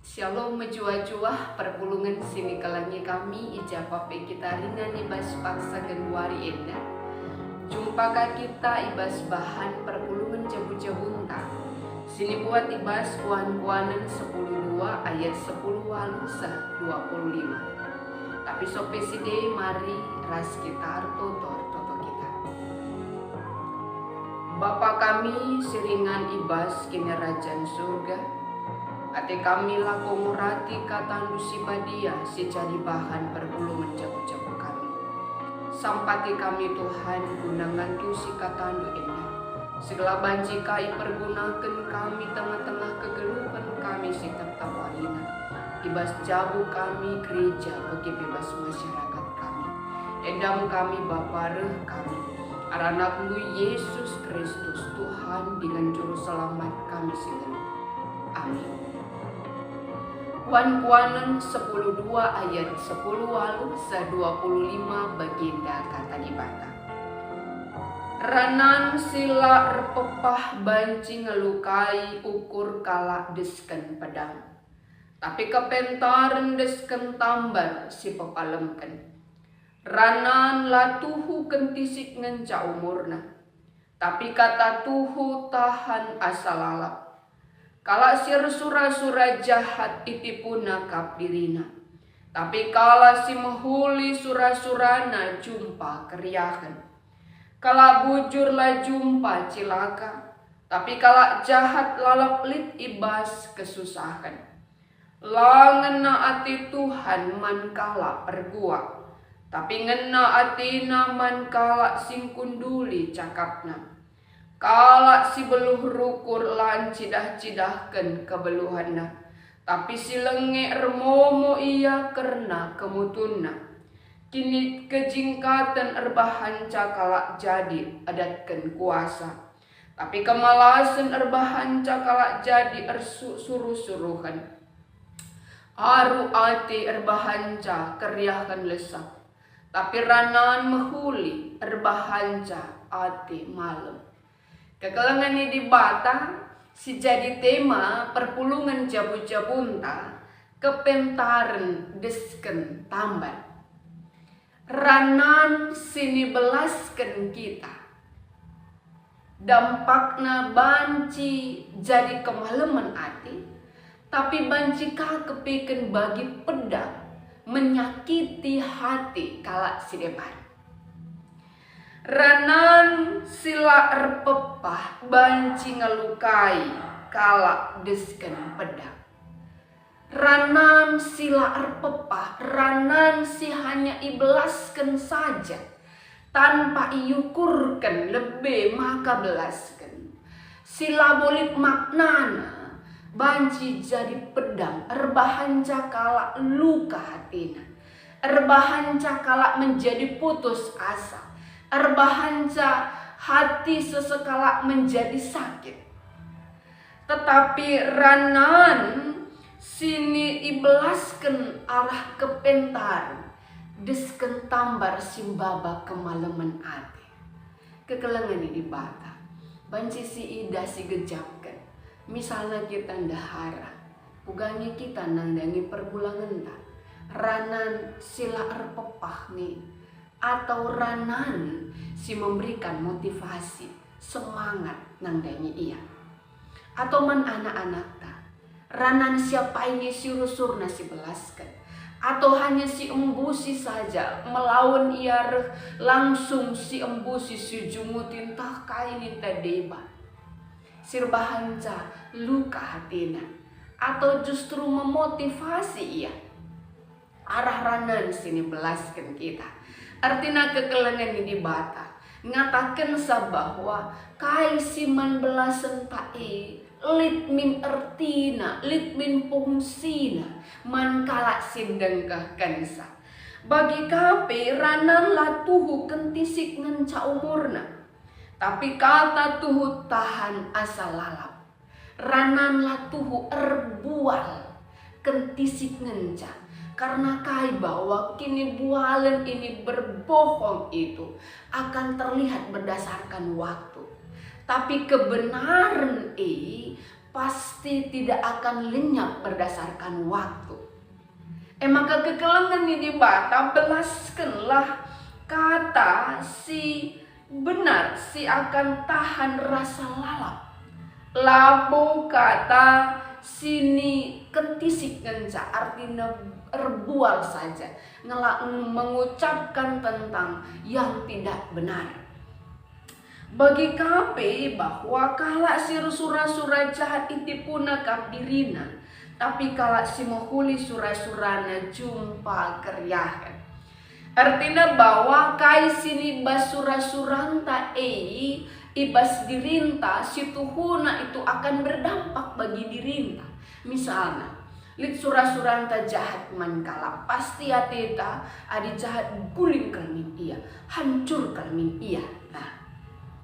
Shalom menjuah-juah perpulungan sini kelangi kami ijapa pe kita ringan ibas paksa genduari enda. Jumpa kita ibas bahan perpulungan jabu-jabunta. Sini buat ibas kuan-kuanan 10:2 ayat 10 walu 25. Tapi sope side mari ras kita toto kita. Bapa kami seringan ibas kini rajaan surga. Ate kami lako murati katandu si badia si jadi bahan perpulungan jabu-jabu kami. Sampati kami Tuhan gunangan tu si katandu ini. Segala banci kai pergunakan kami tengah-tengah kegelupan kami si tetap warina. Ibas jabu kami gereja bagi bebas masyarakat kami. Edam kami Bapa reh kami. Aranak lu Yesus Kristus Tuhan dengan juru selamat kami singgal. Amin. Kuan-kuanan 10:2 ayat 10 walu 25 baginda kata dibata. Ranan sila repepah banci ngelukai ukur kala desken pedang. Tapi kepentaren desken tambar si pepalemken. Ranan la tuhu kentisik ngenca umurna. Tapi kata tuhu tahan asalalap. Kala sir sura-sura jahat iti puna kap dirina. Tapi kala si mehuli sura-surana jumpa keriahan. Kala bujur la jumpa cilaka. Tapi kala jahat lalap lit ibas kesusahan. La ngena ati Tuhan man kala pergua. Tapi ngena atina man kala sing kunduli cakapna. Kala si beluh rukur lan cidah-cidahkan kebeluhanna. Tapi si lenge remomo iya karena kemutunna. Kini kejingkatan erbahanca kala jadi adatkan kuasa. Tapi kemalasan erbahanca kala jadi suruh-suruhan. Aru ati erbahanca keriahan lesak. Tapi ranan mehuli erbahanca ati malam. Kekalangan ini dibata si jadi tema perpulungan jabu-jabunta kepentaren desken tambar. Ranan sini belasken kita. Dampakna banci jadi kemaleman ati. Tapi banci kepiken bagi pedang menyakiti hati kala si depan. Ranan sila erpepah banci ngelukai kala desken pedang. Ranan sila erpepah, ranan si hanya ibelasken saja. Tanpa iukurkan lebih maka belasken. Sila bolit maknana banci jadi pedang. Erbahanca kala luka hatina. Erbahanca kala menjadi putus asa. Erbahanca hati sesekala menjadi sakit. Tetapi ranan sini ibelasken arah kepentar desken tambar simbaba kemaleman ati. Kekelengan ini dibata. Banci si ida si gejapkan. Misalnya kita ndahara. Uganya kita nandangi perbulangan tak. Ranan sila erpepah nih. Atau ranan si memberikan motivasi semangat nangdangi ia. Atau man anak-anak ta ranan siapa ini si rusur nasi belaskan. Atau hanya si embusi saja melawan ia langsung si embusi si jumutin tah kainin tadeba. Sirbahanca luka hatina. Atau justru memotivasi ia. Arah ranan sini belaskan kita. Artinya kekelengan ini bata. Ngatakan bahwa kai siman belasan ta'i lit min ertina, lit min fungsina, man kala sindengkah kansa. Bagi kape ranan la tuhu kentisik ngenca umurna. Tapi kata tuhu tahan asa lalap. Ranan la tuhu erbual kentisik ngenca. Karena kai bahwa kini bualan ini berbohong itu akan terlihat berdasarkan waktu. Tapi kebenaran pasti tidak akan lenyap berdasarkan waktu. Maka kekelengan ini bata belaskanlah kata si benar si akan tahan rasa lalap. Labo kata sini ketisik kenca artinya erbual saja mengucapkan tentang yang tidak benar. Bagi KP bahwa kala si sura-sura jahat itu puna kapdirina, tapi kala si mohuli sura-surana jumpa keryahan. Artinya bahwa kai sini bas sura-suranta ibas dirinta si tuhuna itu akan berdampak bagi dirinta. Misalnya lit sura-suranta jahat mankala pasti ateta adi jahat guling kalmin iya, hancur kalmin iya. Nah,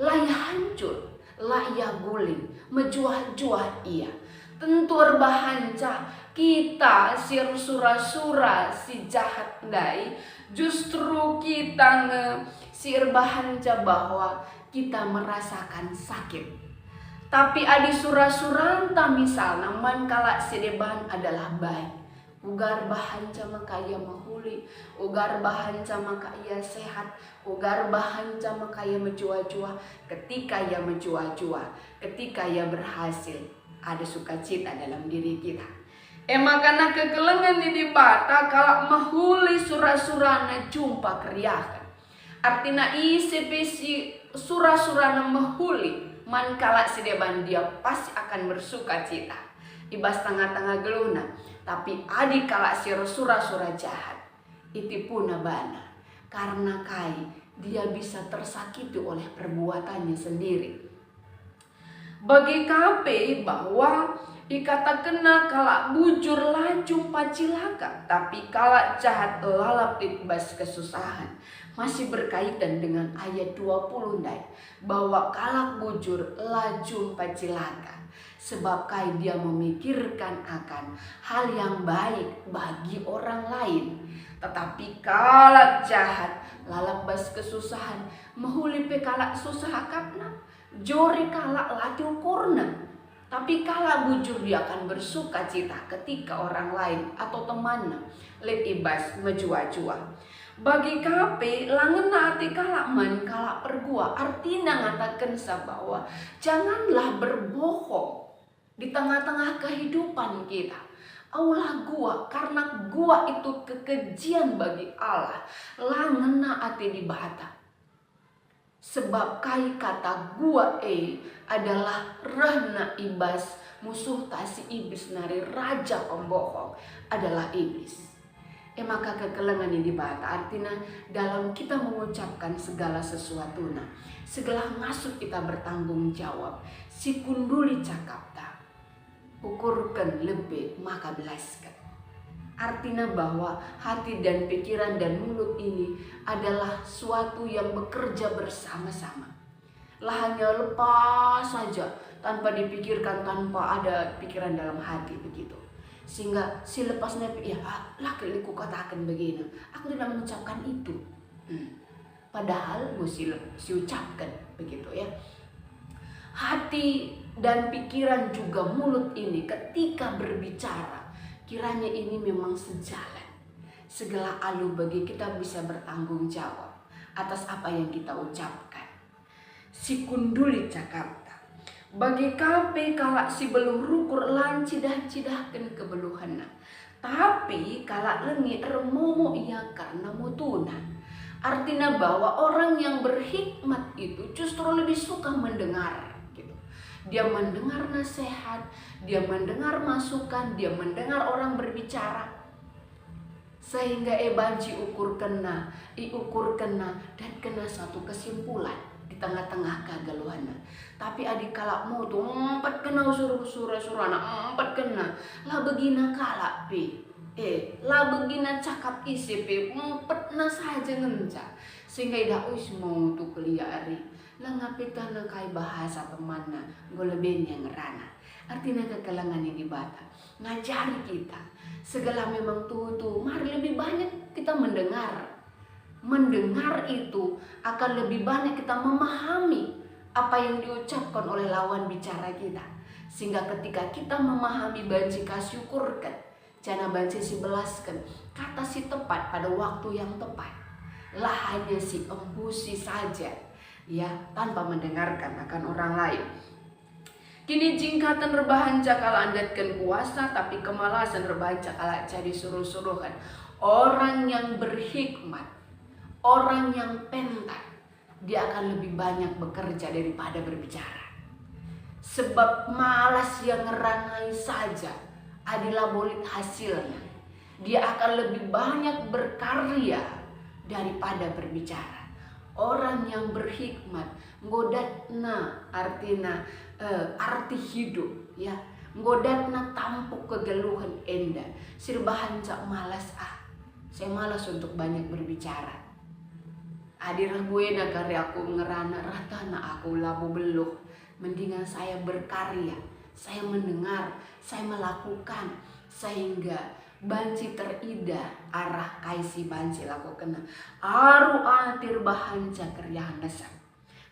laya hancur, laya guling, mejuah-juah iya. Tentu erbahanca kita si sura-sura si jahat dai, justru kita si erbahanca bahwa kita merasakan sakit. Tapi adi sura-suranta misalnya mankala sedeban adalah baik. Ugar bahanca maka ia mahuli, ugar bahanca maka ia sehat, ugar bahanca maka ia menjua-jua. Ketika ia menjua-jua, ketika ia berhasil, ada sukacita dalam diri kita. Makana kekelengan di bata kalau mahuli sura-surana jumpa keriakan. Artinya si sura-surana mahuli mankala sedeban dia pasti akan bersuka cita. Ibas tengah-tengah geluna. Tapi adi kala si sura-sura jahat itu puna bana. Karena kai dia bisa tersakiti oleh perbuatannya sendiri. Bagi KP bahwa dikata kena kala bujur laju pacilaka, tapi kala jahat lalap ibas kesusahan. Masih berkaitan dengan ayat 20 dai, bahwa kala bujur laju pacilaka. Sebab kai dia memikirkan akan hal yang baik bagi orang lain. Tetapi kala jahat lalap bas kesusahan, mahuli pe kala susah akapna, jori kala lati ukurna. Tapi kala bujur dia akan bersuka cita ketika orang lain atau temannya let ibas menjua-jua. Bagi KP langena ati kala man kala pergua, artinya ngatakan bahwa janganlah berbohong di tengah-tengah kehidupan kita. Aulah gua, karena gua itu kekejian bagi Allah. Langena ati di bata. Sebab kai kata gua adalah rahna ibas musuh tasi iblis nari raja pembohong adalah iblis. Maka kekelengan ini bata artinya dalam kita mengucapkan segala sesuatu segala ngasut kita bertanggung jawab. Si kunduli cakapta ukurkan lebih maka belaskan. Artinya bahwa hati dan pikiran dan mulut ini adalah suatu yang bekerja bersama-sama. Lah hanya lepas saja tanpa dipikirkan, tanpa ada pikiran dalam hati begitu. Sehingga si lepasnya ya laki ku katakan begini, aku tidak mengucapkan itu. Padahal mesti ucapkan begitu ya. Hati dan pikiran juga mulut ini ketika berbicara, kiranya ini memang sejalan. Segala alu bagi kita bisa bertanggung jawab atas apa yang kita ucapkan. Si kunduli cakapta. Bagi KP kala si beluh rukur lancidah-cidahkan kebeluhana. Tapi kala lengi remomo ia karena mutuna. Artinya bahwa orang yang berhikmat itu justru lebih suka mendengar. Dia mendengar nasihat, dia mendengar masukan, dia mendengar orang berbicara. Sehingga banji ukur kena dan kena satu kesimpulan di tengah-tengah kagaluhana. Tapi adik kalak mau tuh empat kena surana empat kena. Lah begina kalak pi. Lah begina cakap isi pi empat na saja ngenca. Sehingga ida mau tuh kuliah hari. Lah ngapita na kai bahasa temanna golebenya ngerana. Artinya kekelangan yang dibata ngajari kita segala memang tuh mari lebih banyak kita mendengar itu akan lebih banyak kita memahami apa yang diucapkan oleh lawan bicara kita, Sehingga ketika kita memahami banci kasyukurkan, jana banci si belaskan, kata si tepat pada waktu yang tepat. Lah hanya si embusi saja, ya, tanpa mendengarkan akan orang lain. Kini jingkatan rebahan cakala andatkan kuasa, tapi kemalasan rebahan cakala jadi suruh-suruhan. Orang yang berhikmat, orang yang pintar, dia akan lebih banyak bekerja daripada berbicara. Sebab malas yang ngerangai saja adalah bolit hasilnya. Dia akan lebih banyak berkarya daripada berbicara. Orang yang berhikmat nggodatna artina arti hidup, ya, nggodatna tampuk kegeluhan enda. Sirbahan cak malas, saya malas untuk banyak berbicara. Adirah gue na karya aku ngerana ratana aku labu beluh. Mendingan saya berkarya, saya mendengar, saya melakukan, sehingga banci terida arah kaisi banci laku kena aru atir bahanca kerjahan dasar.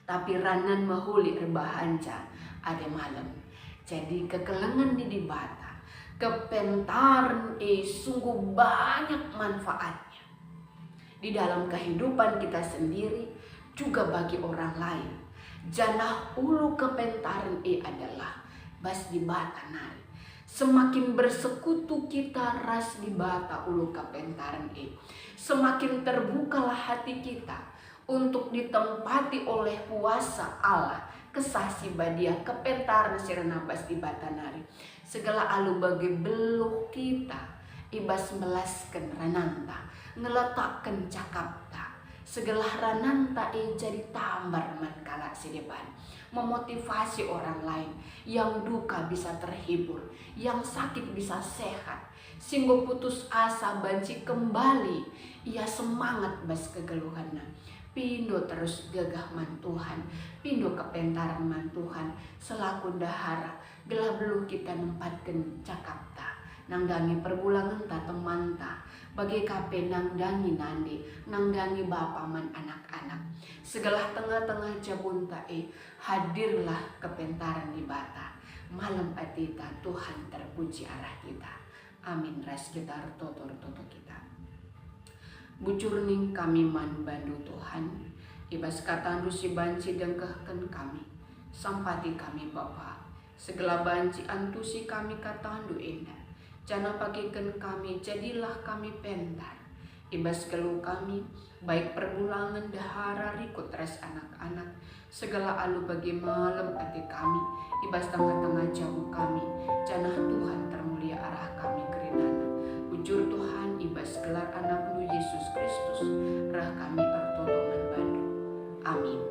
Tapi ranan mahuli rebahanca ada malam. Jadi kekelengan di bata, kepentaran sungguh banyak manfaatnya di dalam kehidupan kita sendiri, juga bagi orang lain. Janah ulu kepentaran adalah bas di bata nari. Semakin bersekutu kita ras di bata ulu kepentaran semakin terbukalah hati kita untuk ditempati oleh kuasa Allah, kesasi badia kepentaran sirna bas di bata nari. Segala alu bagi beluh kita ibas melaskan rananta, ngeletakkan cakapta. Segala rananta jadi tambar mankala si depan, memotivasi orang lain. Yang duka bisa terhibur, yang sakit bisa sehat, sehingga putus asa banci kembali, ia semangat bas kegeluhannya. Pindo terus gagah man Tuhan, pindo kepentaran man Tuhan, selaku dahara gelah beluh kita nempatkan cakapta. Nangdangi perbulangan ta teman ta, bagi kape nangdangi nandi, nangdangi bapa man anak-anak. Segala tengah-tengah jabunta hadirlah kepentaran di bata. Malam atita Tuhan terpuji arah kita. Amin. Ras kita toto kita. Bucurning kami man bandu Tuhan, ibas kata rusi banci dengkehken kami, sampati kami Bapa. Segala banci antusi kami katandu indah. Jana pagikan kami, jadilah kami pentar. Ibas keluh kami, baik perbulangan dahara rikut res anak-anak. Segala alu bagi malam ati kami, ibas tengah-tengah jauh kami. Jana Tuhan termulia arah kami kerinana. Ujur Tuhan ibas gelar anak lu Yesus Kristus, rah kami artotongan bandu. Amin.